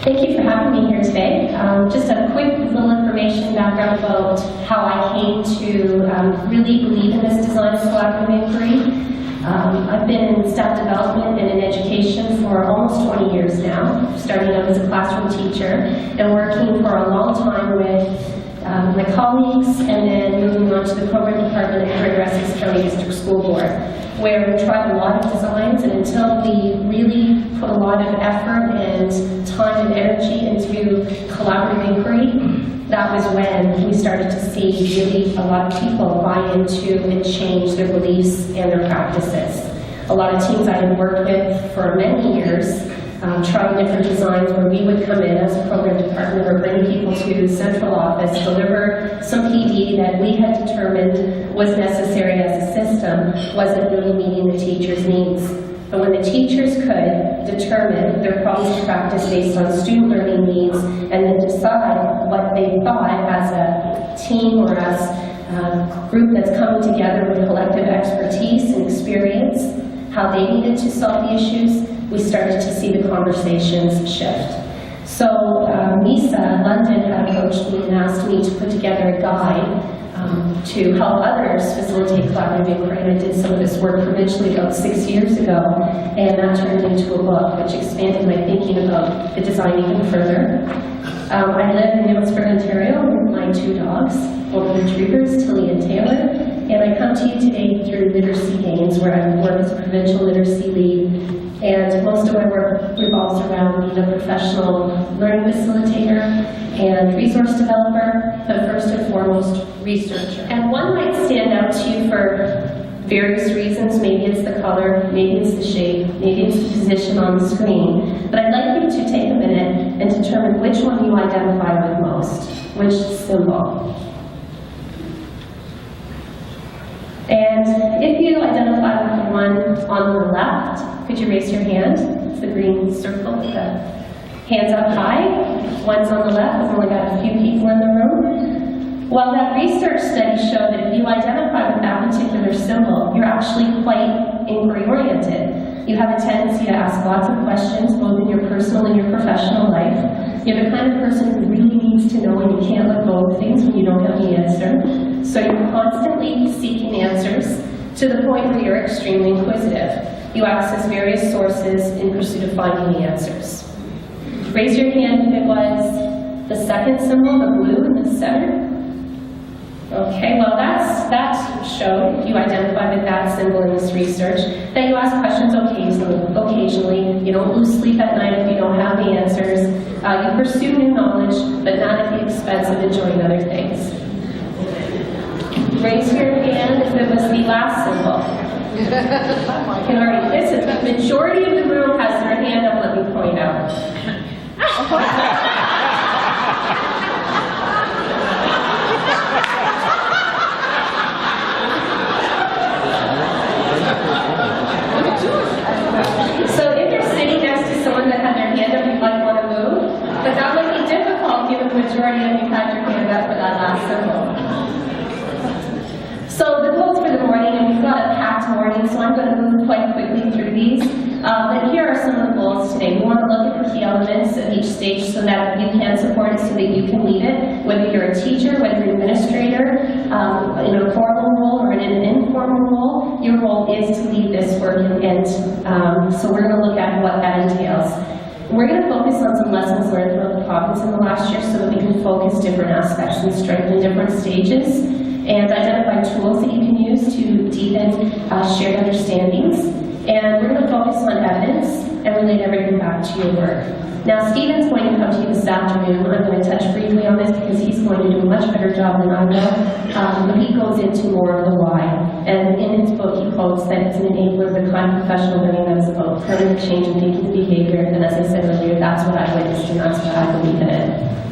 Thank you for having me here today. Just a quick little information background about how I came to really believe in this design of collaborative inquiry. I've been in staff development and in education for almost 20 years now, starting out as a classroom teacher and working for a long time with my colleagues, and then moving on to the program department at Greater Essex County District School Board, where we tried a lot of designs, and until we really put a lot of effort and time and energy into collaborative inquiry, that was when we started to see really a lot of people buy into and change their beliefs and their practices. A lot of teams I had worked with for many years, trying different designs where we would come in as a program department or bring people to central office, deliver some PD that we had determined was necessary as a system, wasn't really meeting the teachers' needs. But when the teachers could determine their problems to practice based on student learning needs and then decide what they thought as a team or as a group that's coming together with collective expertise and experience, how they needed to solve the issues, we started to see the conversations shift. So MISA London had approached me and asked me to put together a guide to help others facilitate collaborative inquiry. And I did some of this work provincially about 6 years ago, and that turned into a book which expanded my thinking about the design even further. I live in Newellsburg, Ontario with my 2 dogs, golden retrievers, Tilly and Taylor, and I come to you today through Literacy Gains, where I work as a provincial literacy lead. And most of my work revolves around being a professional learning facilitator and resource developer, but first and foremost, researcher. And one might stand out to you for various reasons. Maybe it's the color, maybe it's the shape, maybe it's the position on the screen. But I'd like you to take a minute and determine which one you identify with most, which symbol. And if you identify with the one on the left, could you raise your hand? It's the green circle with the hands up high. One's on the left. We've only got a few people in the room. Well, that research study showed that if you identify with that particular symbol, you're actually quite inquiry-oriented. You have a tendency to ask lots of questions, both in your personal and your professional life. You're the kind of person who really needs to know, and you can't let go of things when you don't have the answer. So you're constantly seeking answers to the point where you're extremely inquisitive. You access various sources in pursuit of finding the answers. Raise your hand if it was the second symbol, the blue in the center. Okay, well that showed, if you identify with that symbol in this research, that you ask questions occasionally. You don't lose sleep at night if you don't have the answers. You pursue new knowledge, but not at the expense of enjoying other things. Raise your hand if it was the last symbol. I can already, this is the majority of the room has their hand up, let me point out. So if you're sitting next to someone that had their hand up, you might want to move, but that might be difficult given the majority of you had your hand up for that last symbol. So the goals for the morning, and we've got a packed morning, so I'm going to move quite quickly through these. But here are some of the goals today. We want to look at the key elements of each stage so that you can support it, so that you can lead it. Whether you're a teacher, whether you're an administrator, in a formal role or in an informal role, your role is to lead this work, and so we're going to look at what that entails. We're going to focus on some lessons learned from the province in the last year so that we can focus different aspects and strengthen different stages, and identify tools that you can use to deepen shared understandings. And we're going to focus on evidence and relate everything back to your work. Now, Stephen's going to come to you this afternoon. I'm going to touch briefly on this because he's going to do a much better job than I will. But he goes into more of the why. And in his book, he quotes that it's an enabler of the kind of professional learning that is about permanent change in thinking and behavior. And as I said earlier, that's what I witnessed and that's what I believe in.